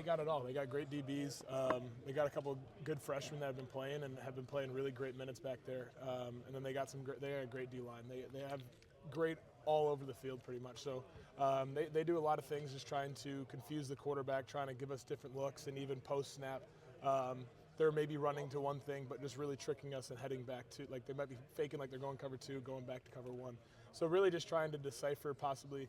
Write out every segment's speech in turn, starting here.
got it all. They got great DBs. They got a couple good freshmen that have been playing and have been playing really great minutes back there. And then they got a great D line. They have great all over the field pretty much. So they do a lot of things, just trying to confuse the quarterback, trying to give us different looks, and even post snap. They're maybe running to one thing, but just really tricking us and heading back to, like, they might be faking like they're going cover 2, going back to cover 1. So really just trying to decipher possibly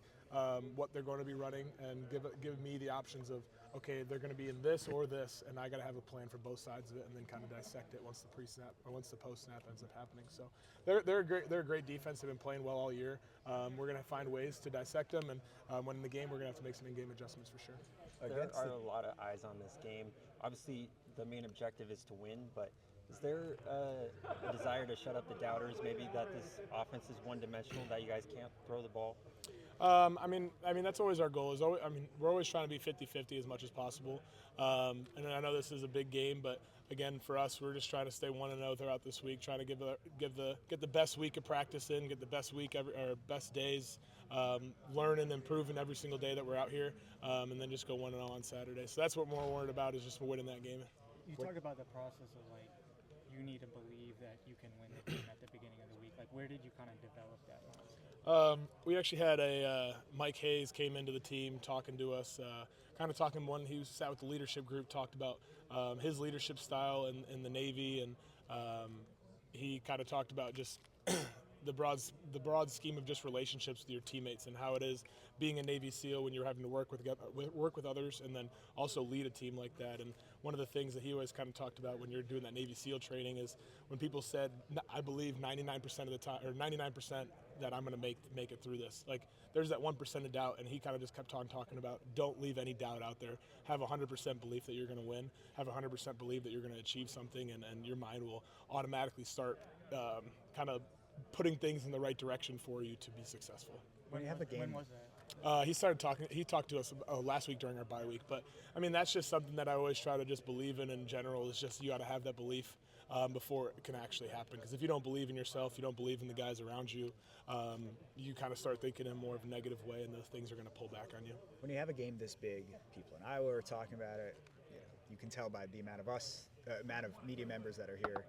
what they're going to be running and give me the options of, okay, they're going to be in this or this, and I got to have a plan for both sides of it, and then kind of dissect it once the pre-snap or once the post-snap ends up happening. So they're a great defense. They've been playing well all year. We're going to find ways to dissect them, and when in the game, we're going to have to make some in-game adjustments for sure. There are a lot of eyes on this game. Obviously, the main objective is to win, but is there a desire to shut up the doubters, maybe that this offense is one-dimensional, that you guys can't throw the ball? I mean that's always our goal. We're always trying to be 50-50 as much as possible. And I know this is a big game, but again, for us, we're just trying to stay 1-0 throughout this week, trying to get the best week of practice in, get the best week or best days, learn and improving every single day that we're out here, and then just go 1-0 on Saturday. So that's what we're more worried about, is just winning that game. You talk about the process of, like, you need to believe that you can win the game at the beginning of the week. Like, where did you kind of develop that mindset? We actually had Mike Hayes came into the team talking to us, kind of talking when he sat with the leadership group, talked about his leadership style in the Navy, and he kind of talked about just the broad scheme of just relationships with your teammates and how it is being a Navy SEAL when you're having to work with others and then also lead a team like that. And one of the things that he always kind of talked about when you're doing that Navy SEAL training is when people said, I believe 99% of the time, or 99% that I'm going to make it through this. Like, there's that 1% of doubt, and he kind of just kept on talking about, don't leave any doubt out there. Have 100% belief that you're going to win. Have 100% belief that you're going to achieve something, and your mind will automatically start kind of putting things in the right direction for you to be successful. When you have a game, when was that? He talked to us last week during our bye week. But I mean, that's just something that I always try to just believe in general. Is just you got to have that belief before it can actually happen. Because if you don't believe in yourself, you don't believe in the guys around you, you kind of start thinking in more of a negative way, and those things are going to pull back on you. When you have a game this big, people in Iowa are talking about it. You can tell by the amount of media members that are here.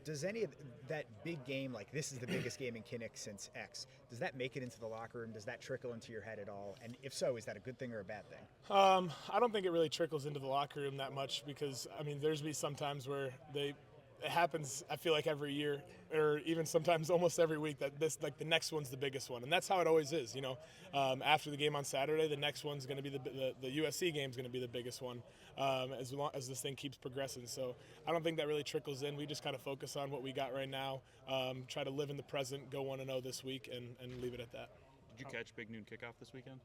Does any of that big game, like this is the biggest game in Kinnick since X, does that make it into the locker room? Does that trickle into your head at all? And if so, is that a good thing or a bad thing? I don't think it really trickles into the locker room that much because, I mean, there's been some times where it happens, I feel like every year, or even sometimes almost every week, that this, like, the next one's the biggest one, and that's how it always is. You know, after the game on Saturday, the next one's going to be the USC game's going to be the biggest one, as long as this thing keeps progressing. So I don't think that really trickles in. We just kind of focus on what we got right now, try to live in the present, go 1-0 this week, and leave it at that. Did you catch Big Noon Kickoff this weekend?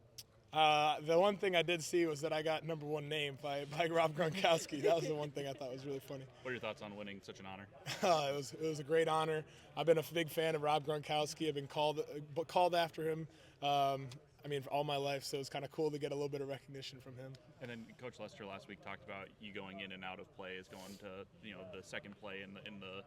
The one thing I did see was that I got number 1 name by Rob Gronkowski. That was the one thing I thought was really funny. What are your thoughts on winning such an honor? It was a great honor. I've been a big fan of Rob Gronkowski. I've been called after him. I mean, for all my life, so it was kind of cool to get a little bit of recognition from him. And then Coach Lester last week talked about you going in and out of plays, going to the second play in the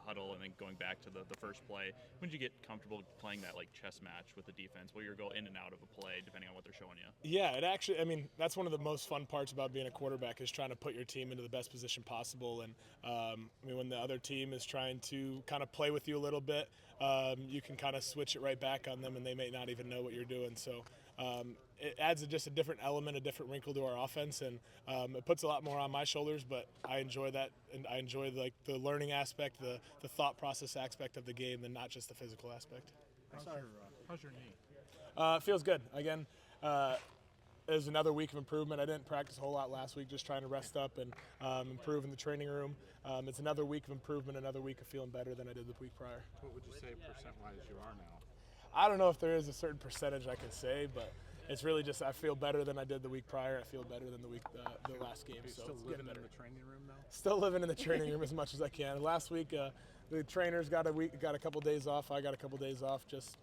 huddle and then going back to the first play. When did you get comfortable playing that like chess match with the defense where you're going in and out of a play depending on what they're showing you? Yeah, it actually, I mean, that's one of the most fun parts about being a quarterback is trying to put your team into the best position possible. And I mean, when the other team is trying to kind of play with you a little bit, you can kind of switch it right back on them and they may not even know what you're doing. So it adds just a different element, a different wrinkle to our offense, and it puts a lot more on my shoulders, but I enjoy that, and I enjoy the learning aspect, the thought process aspect of the game, and not just the physical aspect. How's your knee? It feels good. Again, it was another week of improvement. I didn't practice a whole lot last week, just trying to rest up and improve in the training room. It's another week of improvement, another week of feeling better than I did the week prior. What would you say percent-wise you are now? I don't know if there is a certain percentage I can say, but it's really just I feel better than I did the week prior. I feel better than the last game. Are you so still it's living getting in the training room now? Still living in the training room as much as I can. Last week, the trainers got a couple days off. I got a couple days off. Just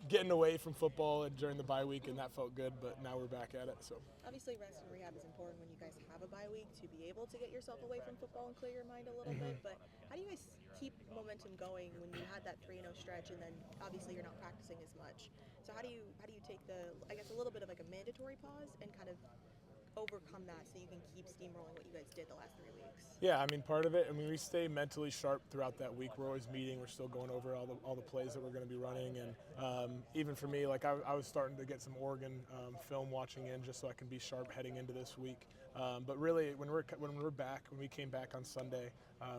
getting away from football during the bye week, and that felt good. But now we're back at it. So obviously, rest and rehab is important when you guys have a bye week to be able to get yourself away from football and clear your mind a little bit. But how do you guys keep momentum going when you had that 3-0 stretch, and then obviously you're not practicing as much? So how do you take a little bit of like a mandatory pause and kind of overcome that so you can keep steamrolling what you guys did the last 3 weeks? Yeah, I mean, part of it, I mean, we stay mentally sharp throughout that week. We're always meeting. We're still going over all the plays that we're going to be running. And even for me, like I was starting to get some Oregon film watching in just so I can be sharp heading into this week. But really, when we came back on Sunday,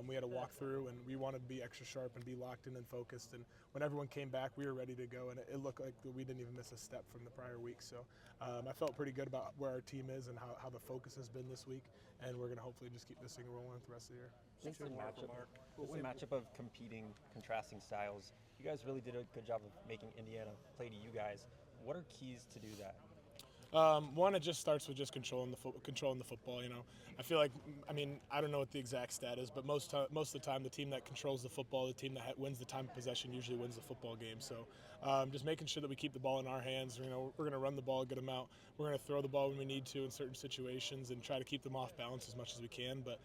we had a walkthrough and we wanted to be extra sharp and be locked in and focused. And when everyone came back, we were ready to go. And it looked like we didn't even miss a step from the prior week. So I felt pretty good about where our team is and how the focus has been this week. And we're going to hopefully just keep this thing rolling the rest of the year. It's a matchup of competing, contrasting styles. You guys really did a good job of making Indiana play to you guys. What are keys to do that? One, it just starts with just controlling the football. You know, I feel like, I mean, I don't know what the exact stat is, but most of the time, the team that controls the football, the team that wins the time of possession, usually wins the football game. So, just making sure that we keep the ball in our hands. You know, we're going to run the ball a good amount. We're going to throw the ball when we need to in certain situations and try to keep them off balance as much as we can. But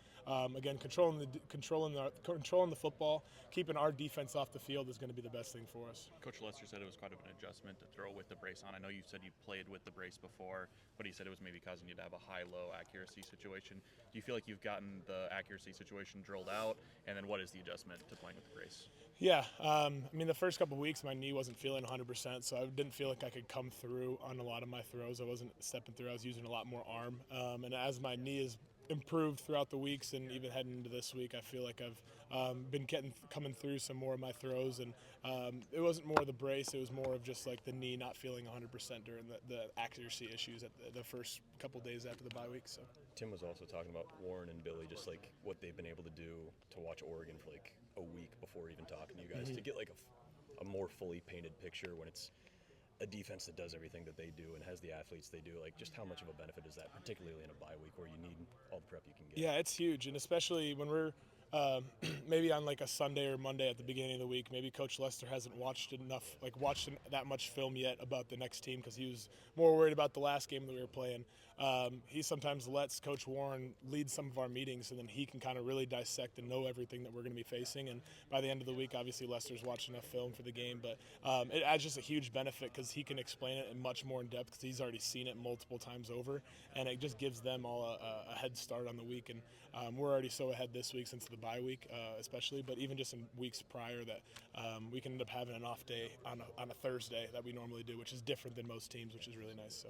again, controlling the football, keeping our defense off the field is going to be the best thing for us. Coach Lester said it was quite of an adjustment to throw with the brace on. I know you said you played with the brace before, but he said it was maybe causing you to have a high-low accuracy situation. Do you feel like you've gotten the accuracy situation drilled out? And then what is the adjustment to playing with the brace? Yeah, I mean, the first couple of weeks, my knee wasn't feeling 100%, so I didn't feel like I could come through on a lot of my throws. I wasn't stepping through. I was using a lot more arm. And as my knee has improved throughout the weeks and even heading into this week, I feel like I've been coming through some more of my throws. And it wasn't more of the brace. It was more of just like the knee not feeling 100% during the accuracy issues at the first couple days after the bye week. So Tim was also talking about Warren and Billy, just like what they've been able to do to watch Oregon for like a week before even talking to you guys, to get like a more fully painted picture when it's a defense that does everything that they do and has the athletes they do. Like, just how much of a benefit is that, particularly in a bye week where you need all the prep you can get? yeah, it's huge, and especially when we're maybe on like a Sunday or Monday at the beginning of the week, maybe Coach Lester hasn't watched that much film yet about the next team because he was more worried about the last game that we were playing. He sometimes lets Coach Warren lead some of our meetings, and then he can kind of really dissect and know everything that we're going to be facing. And by the end of the week, obviously Lester's watched enough film for the game, but it adds just a huge benefit because he can explain it in much more in depth because he's already seen it multiple times over, and it just gives them all a head start on the week. And we're already so ahead this week since the bye week, especially, but even just in weeks prior that we can end up having an off day on a Thursday that we normally do, which is different than most teams, which is really nice. So.